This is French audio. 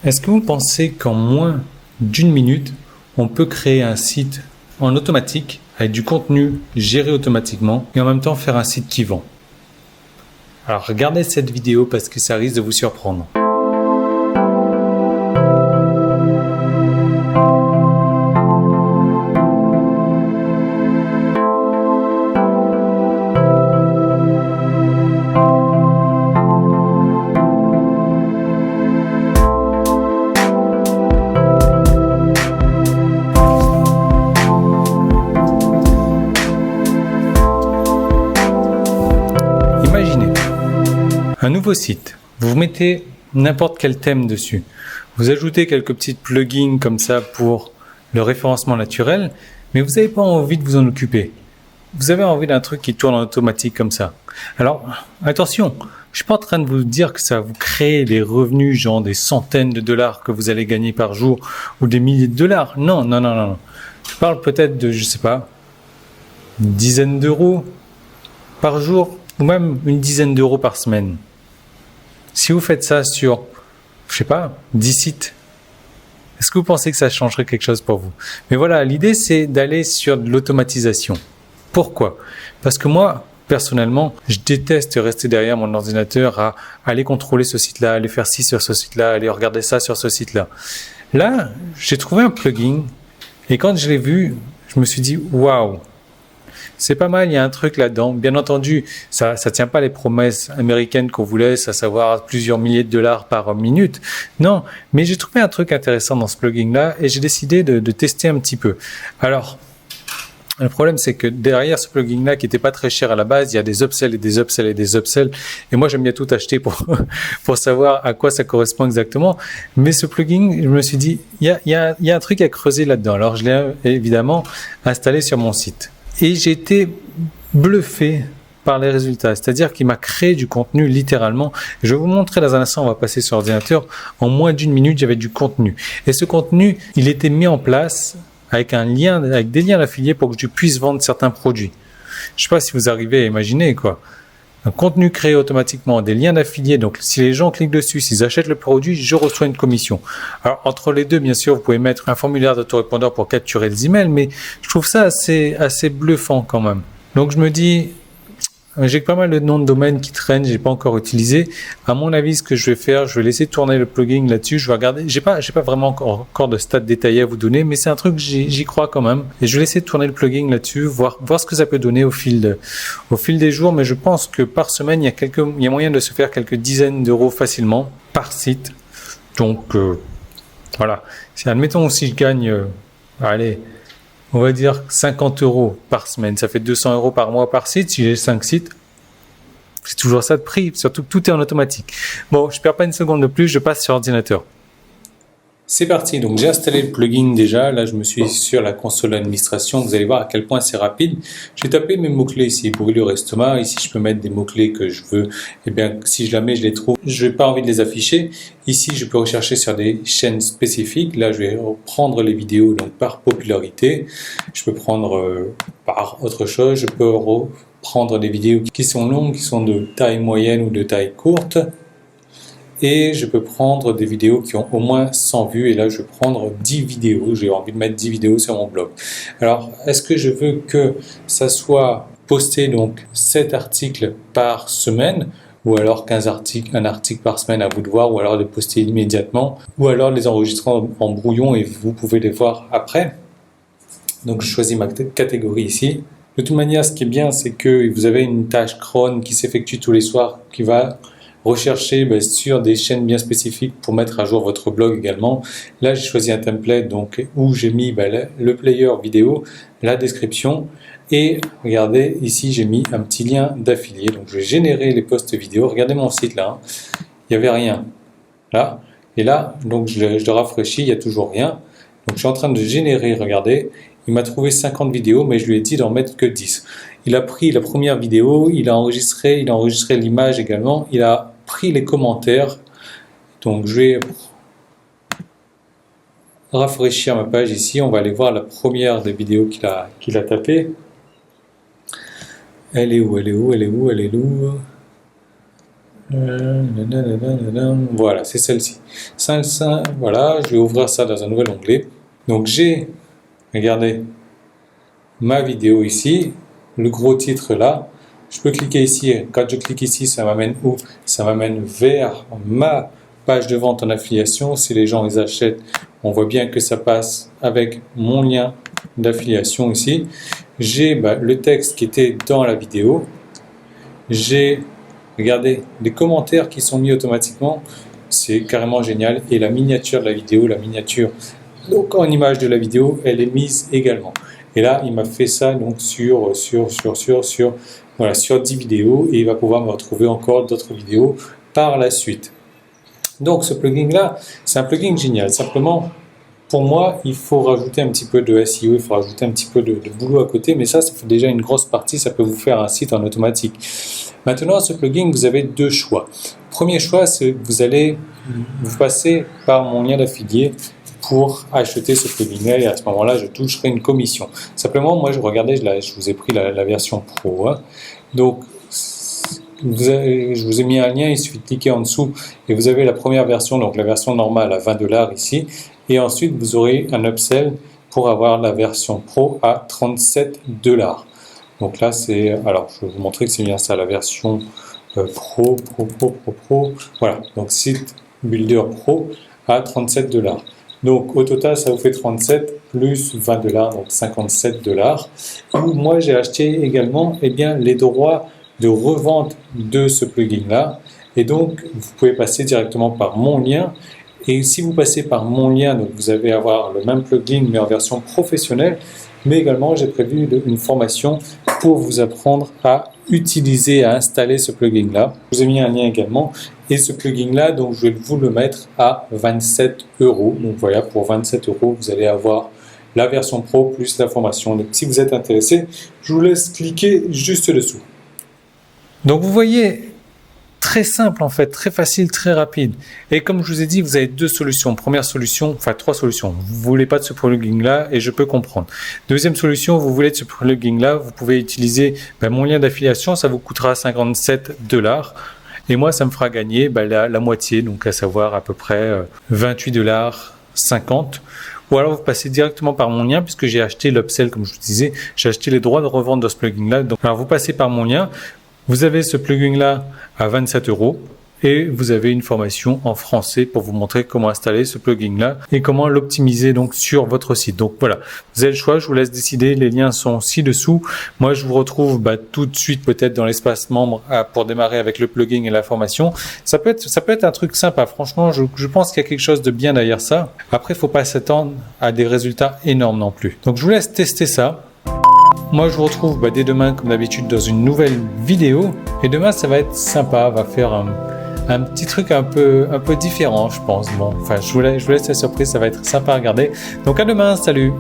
Est-ce que vous pensez qu'en moins d'une minute, on peut créer un site en automatique avec du contenu géré automatiquement et en même temps faire un site qui vend? Alors regardez cette vidéo parce que ça risque de vous surprendre. Imaginez un nouveau site, vous mettez n'importe quel thème dessus, vous ajoutez quelques petites plugins comme ça pour le référencement naturel, mais vous n'avez pas envie de vous en occuper. Vous avez envie d'un truc qui tourne en automatique comme ça. Alors, attention, je ne suis pas en train de vous dire que ça va vous créer des revenus, genre des centaines de dollars que vous allez gagner par jour ou des milliers de dollars. Non. Je parle peut-être de, je sais pas, une dizaine d'euros par jour ou même une dizaine d'euros par semaine. Si vous faites ça sur, je sais pas, 10 sites, est-ce que vous pensez que ça changerait quelque chose pour vous? Mais voilà, l'idée c'est d'aller sur de l'automatisation. Pourquoi? Parce que moi, personnellement, je déteste rester derrière mon ordinateur à aller contrôler ce site-là, aller faire ci sur ce site-là, aller regarder ça sur ce site-là. Là, j'ai trouvé un plugin et quand je l'ai vu, je me suis dit waouh, c'est pas mal, il y a un truc là-dedans. Bien entendu, ça tient pas les promesses américaines qu'on vous laisse, à savoir plusieurs milliers de dollars par minute. Non, mais j'ai trouvé un truc intéressant dans ce plugin-là et j'ai décidé de tester un petit peu. Alors, le problème, c'est que derrière ce plugin-là, qui n'était pas très cher à la base, il y a des upsells et des upsells et des upsells. Et moi, j'aime bien tout acheter pour savoir à quoi ça correspond exactement. Mais ce plugin, je me suis dit, il y a un truc à creuser là-dedans. Alors, je l'ai évidemment installé sur mon site. Et j'ai été bluffé par les résultats. C'est-à-dire qu'il m'a créé du contenu littéralement. Je vais vous montrer dans un instant, on va passer sur l'ordinateur. En moins d'une minute, j'avais du contenu. Et ce contenu, il était mis en place avec des liens d'affiliés pour que je puisse vendre certains produits. Je ne sais pas si vous arrivez à imaginer quoi. Un contenu créé automatiquement, des liens d'affiliés. Donc, si les gens cliquent dessus, s'ils achètent le produit, je reçois une commission. Alors, entre les deux, bien sûr, vous pouvez mettre un formulaire d'autorépondeur pour capturer les emails, mais je trouve ça assez bluffant quand même. Donc, je me dis, j'ai pas mal de noms de domaine qui traînent, j'ai pas encore utilisé. À mon avis, ce que je vais faire, je vais laisser tourner le plugin là-dessus. Je vais regarder. J'ai pas vraiment encore de stats détaillés à vous donner, mais c'est un truc j'y crois quand même. Et je vais laisser tourner le plugin là-dessus, voir ce que ça peut donner au fil des jours. Mais je pense que par semaine, il y a moyen de se faire quelques dizaines d'euros facilement par site. Donc voilà. Si admettons si je gagne, allez, on va dire 50 euros par semaine. Ça fait 200 euros par mois par site. Si j'ai 5 sites, c'est toujours ça de prix. Surtout que tout est en automatique. Bon, je perds pas une seconde de plus. Je passe sur ordinateur. C'est parti. Donc, j'ai installé le plugin déjà. Là, je me suis sur la console d'administration. Vous allez voir à quel point c'est rapide. J'ai tapé mes mots-clés ici. Brûlure estomac. Ici, je peux mettre des mots-clés que je veux. Eh bien, si je la mets, je les trouve. Je n'ai pas envie de les afficher. Ici, je peux rechercher sur des chaînes spécifiques. Là, je vais prendre les vidéos donc par popularité. Je peux prendre par autre chose. Je peux prendre des vidéos qui sont longues, qui sont de taille moyenne ou de taille courte. Et je peux prendre des vidéos qui ont au moins 100 vues. Et là, je vais prendre 10 vidéos. J'ai envie de mettre 10 vidéos sur mon blog. Alors, est-ce que je veux que ça soit posté donc 7 articles par semaine ou alors 15 articles, un article par semaine à vous de voir, ou alors les poster immédiatement, ou alors les enregistrer en brouillon et vous pouvez les voir après. Donc, je choisis ma catégorie ici. De toute manière, ce qui est bien, c'est que vous avez une tâche cron qui s'effectue tous les soirs, qui va rechercher sur des chaînes bien spécifiques pour mettre à jour votre blog également. Là, j'ai choisi un template donc, où j'ai mis le player vidéo, la description et regardez, ici j'ai mis un petit lien d'affilié. Donc, je vais générer les posts vidéo. Regardez mon site là, il n'y avait rien là. Et là, donc je le rafraîchis, il n'y a toujours rien. Donc, je suis en train de générer, regardez. Il m'a trouvé 50 vidéos, mais je lui ai dit d'en mettre que 10. Il a pris la première vidéo, il a enregistré l'image également, il a pris les commentaires. Donc, je vais rafraîchir ma page ici. On va aller voir la première des vidéos qu'il a tapées. Elle est où? Voilà, c'est celle-ci. Voilà, je vais ouvrir ça dans un nouvel onglet. Donc j'ai, regardez, ma vidéo ici, le gros titre là. Je peux cliquer ici. Quand je clique ici, ça m'amène où? Ça m'amène vers ma page de vente en affiliation. Si les gens ils achètent, on voit bien que ça passe avec mon lien d'affiliation ici. J'ai le texte qui était dans la vidéo. J'ai, regardez, les commentaires qui sont mis automatiquement. C'est carrément génial. Et la miniature de la vidéo, la miniature donc en image de la vidéo, elle est mise également. Et là, il m'a fait ça donc sur 10 vidéos et il va pouvoir me retrouver encore d'autres vidéos par la suite. Donc ce plugin-là, c'est un plugin génial. Simplement, pour moi, il faut rajouter un petit peu de SEO, il faut rajouter un petit peu de boulot à côté, mais ça fait déjà une grosse partie, ça peut vous faire un site en automatique. Maintenant, ce plugin, vous avez deux choix. Premier choix, c'est que vous passez par mon lien d'affilié pour acheter ce plugin-là et à ce moment-là, je toucherai une commission. Simplement, moi, je vous ai pris la version Pro. Hein. Donc, je vous ai mis un lien, il suffit de cliquer en dessous et vous avez la première version, donc la version normale à $20 ici. Et ensuite, vous aurez un upsell pour avoir la version Pro à $37. Donc là, alors, je vais vous montrer que c'est bien ça, la version Pro. Voilà, donc Site Builder Pro à $37. Donc au total, ça vous fait 37 plus $20, donc $57. Moi, j'ai acheté également les droits de revente de ce plugin-là. Et donc, vous pouvez passer directement par mon lien. Et si vous passez par mon lien, donc vous allez avoir le même plugin, mais en version professionnelle. Mais également, j'ai prévu une formation pour vous apprendre à utiliser, à installer ce plugin-là. Je vous ai mis un lien également. Et ce plugin-là, donc je vais vous le mettre à 27 €. Donc voilà, pour 27 €, vous allez avoir la version Pro plus la formation. Donc si vous êtes intéressé, je vous laisse cliquer juste dessous. Donc vous voyez, très simple en fait, très facile, très rapide. Et comme je vous ai dit, vous avez deux solutions. Première solution, enfin trois solutions. Vous ne voulez pas de ce plugin-là et je peux comprendre. Deuxième solution, vous voulez de ce plugin-là, vous pouvez utiliser mon lien d'affiliation, ça vous coûtera $57. Et moi, ça me fera gagner la moitié, donc à savoir à peu près $28,50. Ou alors vous passez directement par mon lien, puisque j'ai acheté l'upsell, comme je vous disais, j'ai acheté les droits de revente de ce plugin-là. Donc, alors vous passez par mon lien, vous avez ce plugin-là à 27 € et vous avez une formation en français pour vous montrer comment installer ce plugin-là et comment l'optimiser donc sur votre site. Donc voilà, vous avez le choix, je vous laisse décider, les liens sont ci-dessous. Moi, je vous retrouve tout de suite peut-être dans l'espace membre pour démarrer avec le plugin et la formation. Ça peut être un truc sympa, franchement, je pense qu'il y a quelque chose de bien derrière ça. Après, il ne faut pas s'attendre à des résultats énormes non plus. Donc je vous laisse tester ça. Moi, je vous retrouve dès demain, comme d'habitude, dans une nouvelle vidéo. Et demain, ça va être sympa. On va faire un petit truc un peu différent, je pense. Bon, enfin, je vous laisse la surprise. Ça va être sympa à regarder. Donc, à demain. Salut!